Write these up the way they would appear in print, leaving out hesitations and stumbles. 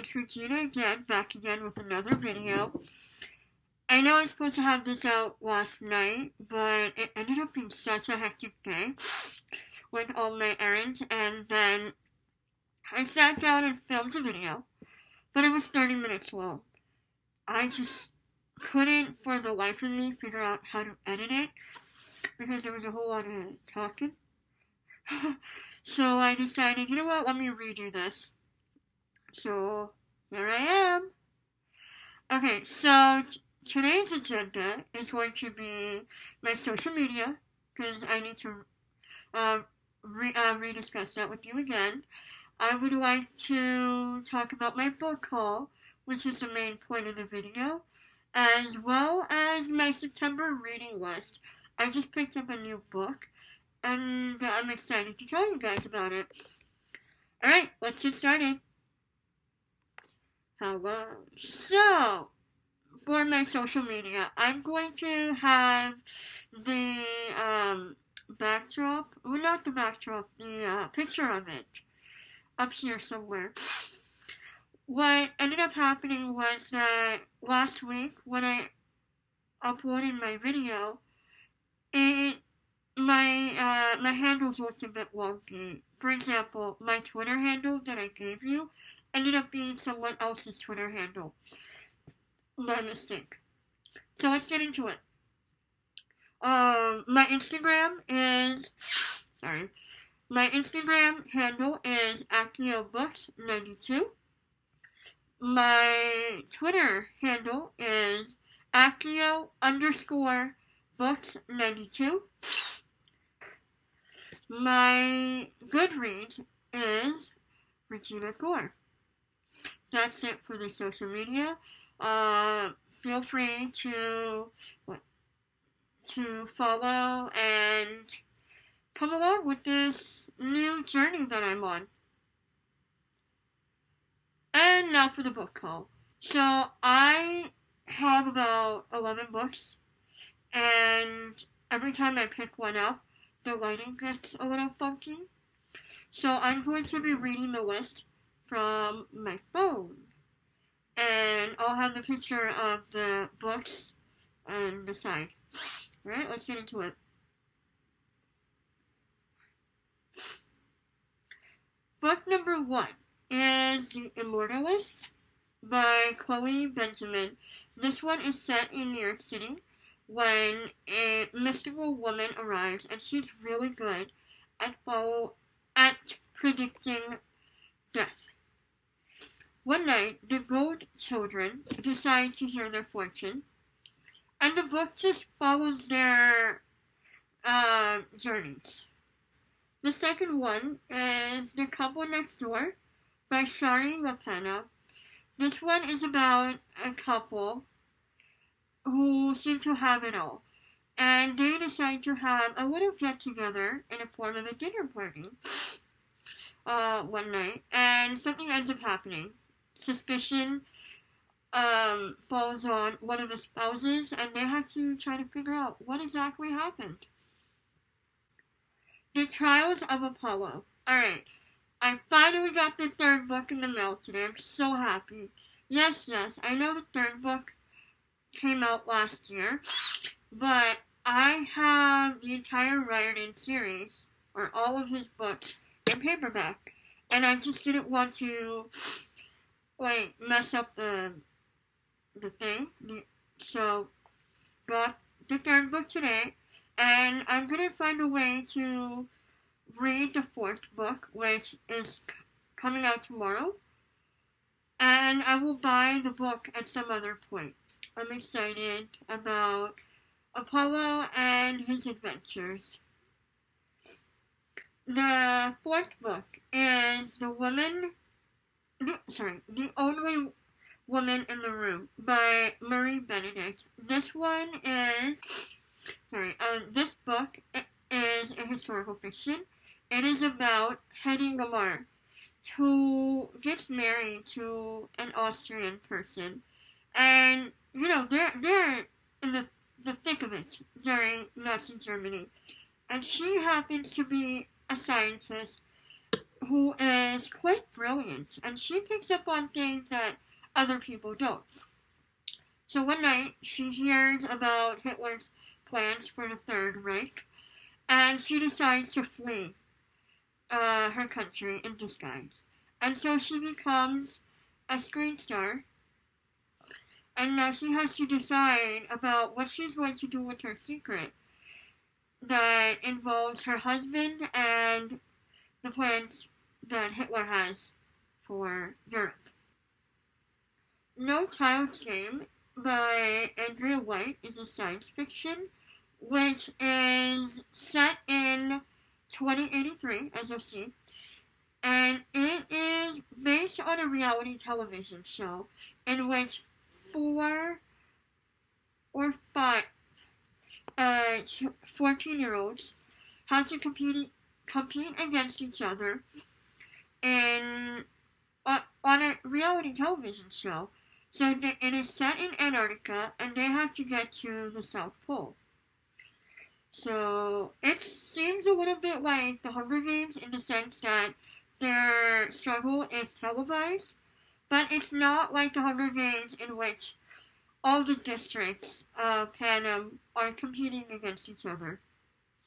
it's Regina again, back again with another video. I know I was supposed to have this out last night, but it ended up being such a hectic day with all my errands, and then I sat down and filmed a video, but it was 30 minutes long. I just couldn't, for the life of me, figure out how to edit it, because there was a whole lot of talking. So I decided, you know what, let me redo this. So, here I am. Okay, so today's agenda is going to be my social media, because I need to rediscuss that with you again. I would like to talk about my book haul, which is the main point of the video, as well as my September reading list. I just picked up a new book, and I'm excited to tell you guys about it. Alright, let's get started. Hello. So, for my social media, I'm going to have the backdrop, well, not the backdrop, the picture of it up here somewhere. What ended up happening was that last week, when I uploaded my video, my handles looked a bit wonky. For example, my Twitter handle that I gave you ended up being someone else's Twitter handle. My mistake. So let's get into it. My Instagram handle is AkioBooks92. My Twitter handle is Akio_Books92. My Goodreads is Regina Kaur. That's it for the social media. Feel free to follow and come along with this new journey that I'm on. And now for the book haul. So I have about 11 books, and every time I pick one up, the lighting gets a little funky. So I'm going to be reading the list from my phone. And I'll have the picture of the books on the side. Alright, let's get into it. Book number 1 is The Immortalist by Chloe Benjamin. This one is set in New York City when a mystical woman arrives, and she's really good at predicting death. One night, the Gold Children decide to hear their fortune, and the book just follows their journeys. The second one is The Couple Next Door by Shari LaPena. This one is about a couple who seem to have it all, and they decide to have a little get-together in the form of a dinner party one night, and something ends up happening. Suspicion falls on one of the spouses, and they have to try to figure out what exactly happened. The Trials of Apollo. Alright, I finally got the third book in the mail today. I'm so happy. Yes, I know the third book came out last year, but I have the entire Riordan series, or all of his books, in paperback, and I just didn't want to mess up the thing. So got the third book today, and I'm gonna find a way to read the fourth book, which is coming out tomorrow, and I will buy the book at some other point. I'm excited about Apollo and his adventures. The fourth book is The Only Woman in the Room by Marie Benedict. This book is a historical fiction. It is about Hedy Lamarr, who gets married to an Austrian person, and they're in the thick of it during Nazi Germany, and she happens to be a scientist who is quite brilliant, and she picks up on things that other people don't. So one night, she hears about Hitler's plans for the Third Reich, and she decides to flee her country in disguise. And so she becomes a screen star, and now she has to decide about what she's going to do with her secret that involves her husband and the plans that Hitler has for Europe. No Child's Game by Andrea White is a science fiction which is set in 2083, as you'll see, and it is based on a reality television show in which 4 or 5 14-year-olds have to compete against each other in on a reality television show. So it is set in Antarctica, and they have to get to the South Pole. So it seems a little bit like the Hunger Games in the sense that their struggle is televised, but it's not like the Hunger Games in which all the districts of Panem are competing against each other.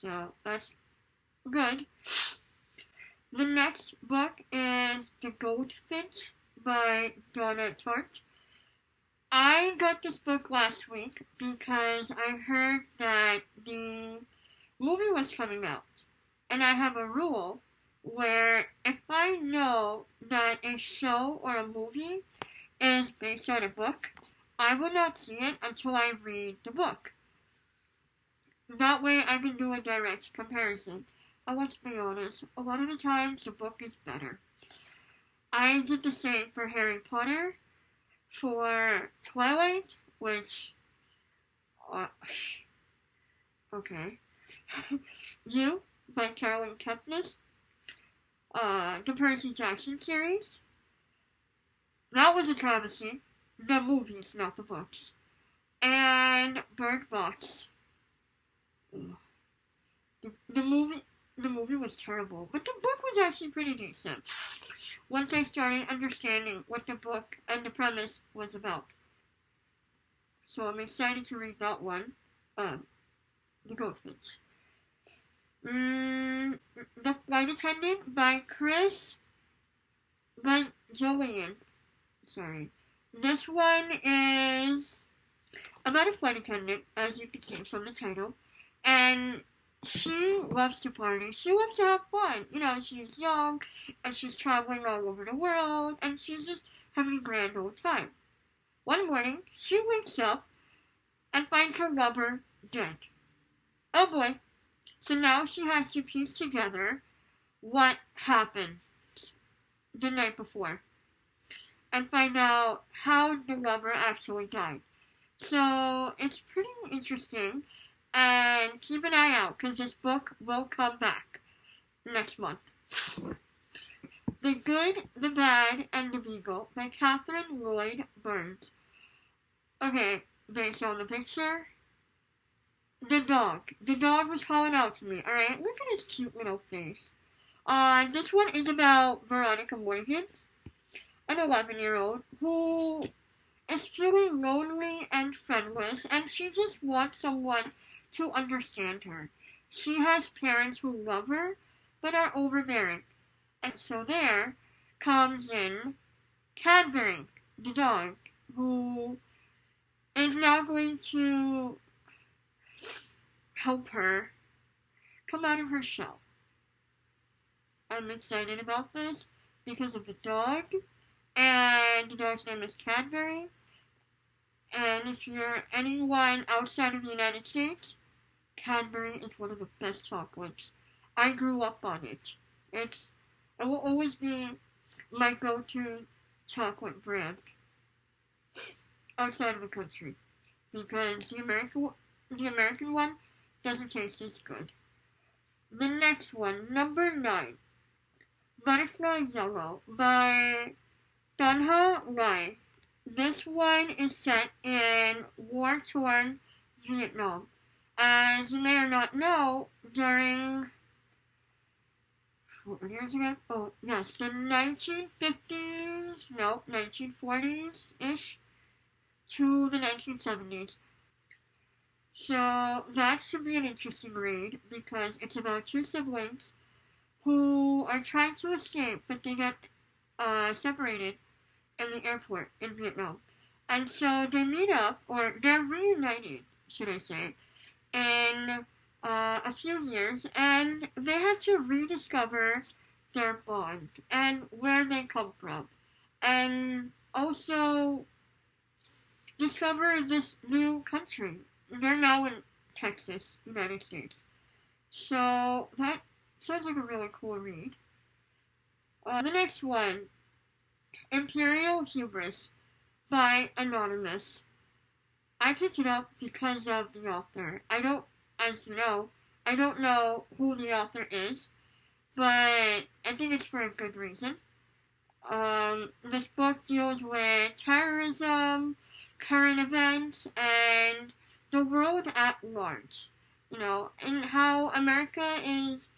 So that's good. The next book is The Goldfinch by Donna Tartt. I got this book last week because I heard that the movie was coming out. And I have a rule where if I know that a show or a movie is based on a book, I will not see it until I read the book. That way I can do a direct comparison. And let's be honest, a lot of the times the book is better. I did the same for Harry Potter, for Twilight, which, okay, You by Carolyn Kepnes, the Percy Jackson series. That was a travesty. The movies, not the books. And Bird Box. The movie was terrible, but the book was actually pretty decent once I started understanding what the book and the premise was about. So I'm excited to read that one, The Goldfinch. The Flight Attendant by Chris Jolien. Sorry. This one is about a flight attendant, as you can see from the title, and she loves to party. She loves to have fun. You know, she's young, and she's traveling all over the world, and she's just having a grand old time. One morning, she wakes up and finds her lover dead. Oh boy. So now she has to piece together what happened the night before and find out how the lover actually died. So it's pretty interesting. And keep an eye out, because this book will come back next month. The Good, the Bad, and the Beagle by Catherine Lloyd Burns. Okay, based on the picture. The dog. The dog was calling out to me, alright? Look at his cute little face. This one is about Veronica Morgans, an 11-year-old who is feeling lonely and friendless, and she just wants someone to understand her. She has parents who love her, but are overbearing. And so there comes in Cadbury, the dog, who is now going to help her come out of her shell. I'm excited about this because of the dog, and the dog's name is Cadbury. And if you're anyone outside of the United States, Cadbury is one of the best chocolates. I grew up on it. It will always be my go-to chocolate brand outside of the country, because the American one doesn't taste as good. The next one, number 9, Butterfly Yellow by Danha Lai. This one is set in war-torn Vietnam. As you may or not know, during what years again? Oh, yes, the 1950s, no, 1940s-ish to the 1970s. So that should be an interesting read because it's about two siblings who are trying to escape, but they get separated in the airport in Vietnam. And so they meet up, or they're reunited, should I say, in a few years, and they have to rediscover their bonds and where they come from, and also discover this new country. They're now in Texas, United States. So that sounds like a really cool read. The next one, Imperial Hubris by Anonymous. I picked it up because of the author. As you know, I don't know who the author is, but I think it's for a good reason. This book deals with terrorism, current events, and the world at large. You know, and how America is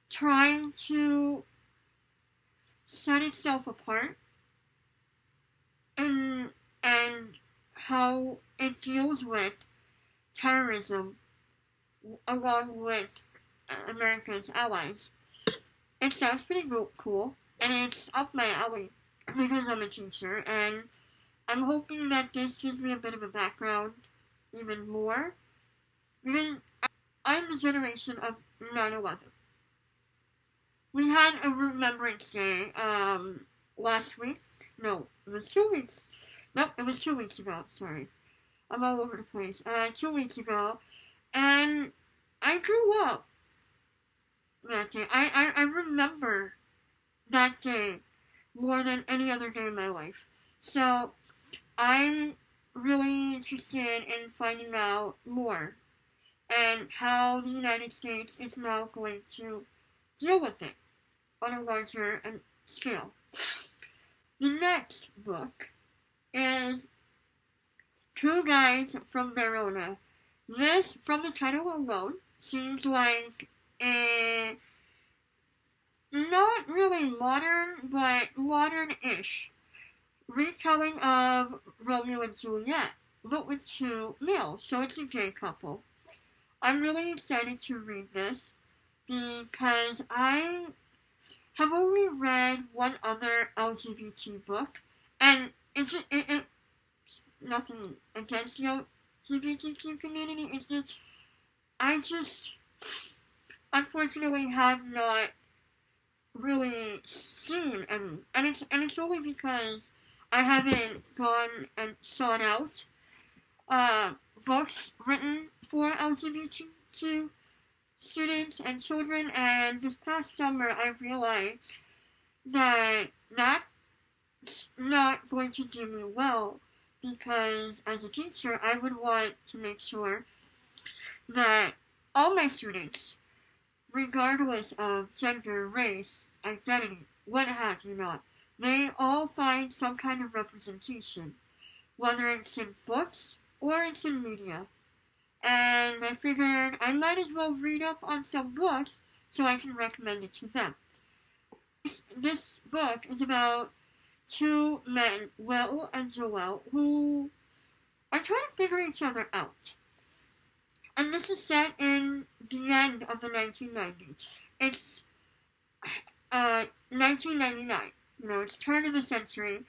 trying to set itself apart, and how it deals with terrorism along with America's allies. It sounds pretty cool, and it's up my alley because I'm a teacher, and I'm hoping that this gives me a bit of a background even more, because I'm the generation of 9/11. We had a Remembrance Day last week. No, it was 2 weeks. Nope, it was 2 weeks ago. Sorry. I'm all over the place. 2 weeks ago. And I grew up that day. I remember that day more than any other day in my life. So I'm really interested in finding out more and how the United States is now going to deal with it on a larger scale. The next book is Two Guys from Verona. This, from the title alone, seems like a not really modern, but modern-ish retelling of Romeo and Juliet, but with two males, so it's a gay couple. I'm really excited to read this because I have only read one other LGBT book, and it's nothing against the LGBTQ community. It's just I unfortunately have not really seen any, and it's only because I haven't gone and sought out books written for LGBTQ students and children, and this past summer I realized that that's not going to do me well, because as a teacher I would want to make sure that all my students, regardless of gender, race, identity, what have you not, they all find some kind of representation, whether it's in books or it's in media. And I figured I might as well read up on some books so I can recommend it to them. This book is about two men, Will and Joel, who are trying to figure each other out. And this is set in the end of the 1990s. It's 1999. You know, it's turn of the century.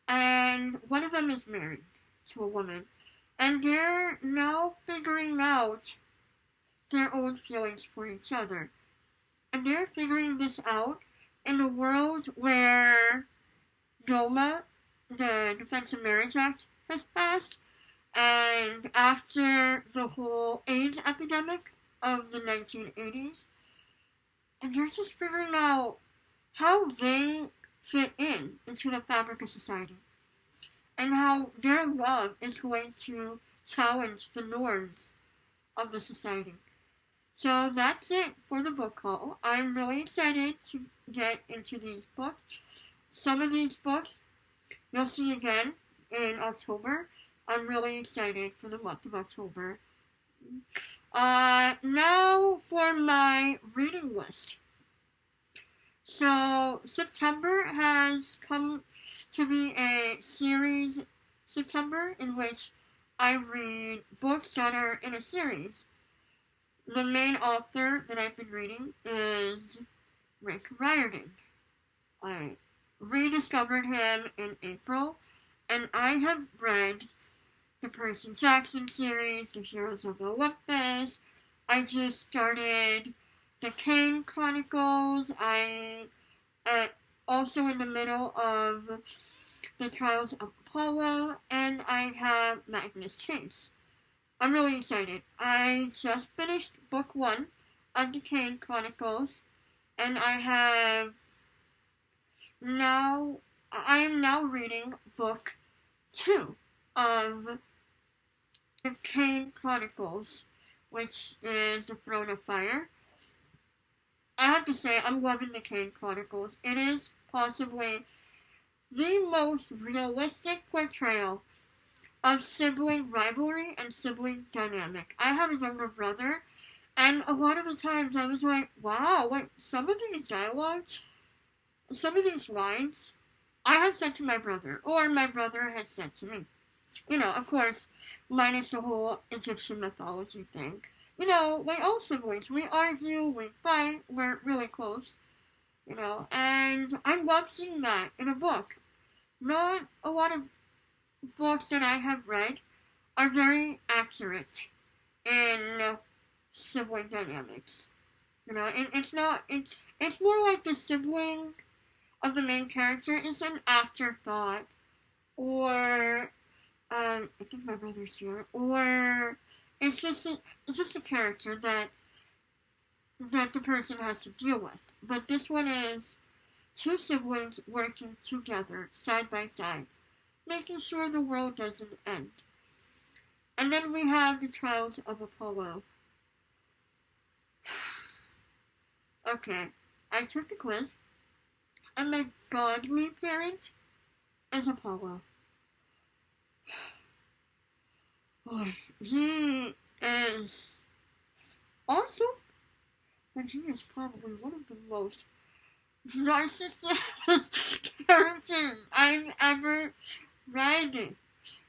And one of them is married to a woman. And they're now figuring out their own feelings for each other. And they're figuring this out in a world where DOMA, the Defense of Marriage Act, has passed. And after the whole AIDS epidemic of the 1980s, and they're just figuring out how they fit into the fabric of society, and how their love is going to challenge the norms of the society. So that's it for the book haul. I'm really excited to get into these books. Some of these books you'll see again in October. I'm really excited for the month of October. Now for my reading list. So September has come to be a series September in which I read books that are in a series. The main author that I've been reading is Rick Riordan. I rediscovered him in April, and I have read the Percy Jackson series, the Heroes of Olympus. I just started the Kane Chronicles. I also in the middle of the Trials of Apollo, and I have Magnus Chase. I'm really excited. I just finished book 1 of the Kane Chronicles, and I am now reading book 2 of the Kane Chronicles, which is The Throne of Fire. I have to say, I'm loving the Kane Chronicles. It is possibly the most realistic portrayal of sibling rivalry and sibling dynamic. I have a younger brother, and a lot of the times I was like, wow, like some of these dialogues, some of these lines, I had said to my brother, or my brother had said to me. You know, of course, minus the whole Egyptian mythology thing. You know, like all siblings, we argue, we fight, we're really close, you know, and I love seeing that in a book. Not a lot of books that I have read are very accurate in sibling dynamics. You know, it's more like the sibling of the main character is an afterthought, or, I think my brother's here, or it's just a character that the person has to deal with. But this one is two siblings working together, side by side, making sure the world doesn't end. And then we have the Trials of Apollo. Okay, I took the quiz, and my godly parent is Apollo. Boy, he is awesome, but he is probably one of the most narcissistic characters I've ever read.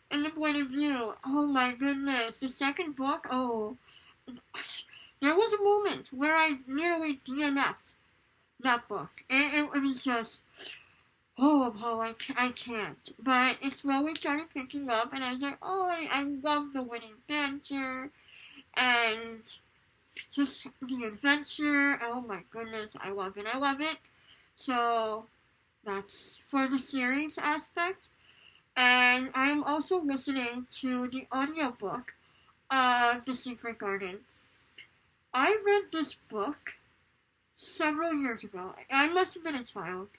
In the point of view, oh my goodness, the second book, there was a moment where I nearly DNF'd that book. It was just, Apollo, I can't. But it slowly started picking up, and I was like, I love the witty banter, and just the adventure. Oh my goodness, I love it. So, that's for the series aspect. And I'm also listening to the audiobook of The Secret Garden. I read this book several years ago. I must have been a child,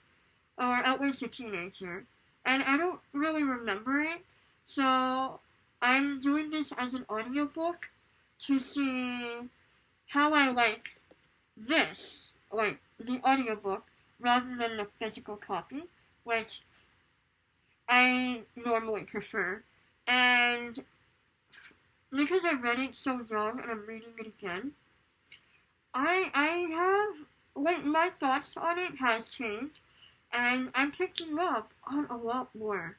or at least a teenager, and I don't really remember it, so I'm doing this as an audiobook to see how I like this, like the audiobook, rather than the physical copy, which I normally prefer. And because I read it so young and I'm reading it again, I have, like, my thoughts on it has changed, and I'm picking up on a lot more.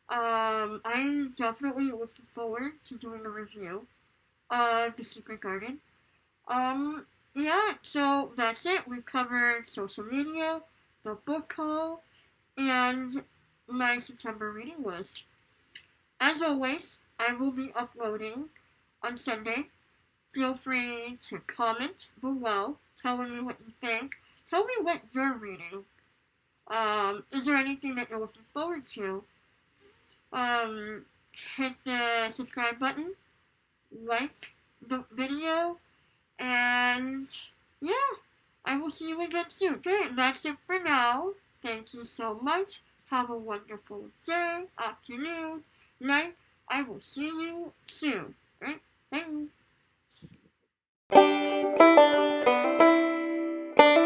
I'm definitely looking forward to doing a review of The Secret Garden. Yeah, so that's it. We've covered social media, the book haul, and my September reading list. As always, I will be uploading on Sunday. Feel free to comment below, telling me what you think. Tell me what you're reading. Is there anything that you're looking forward to? Hit the subscribe button, like the video, and yeah, I will see you again soon. Okay, that's it for now. Thank you so much. Have a wonderful day, afternoon, night. I will see you soon. Right? Thank you.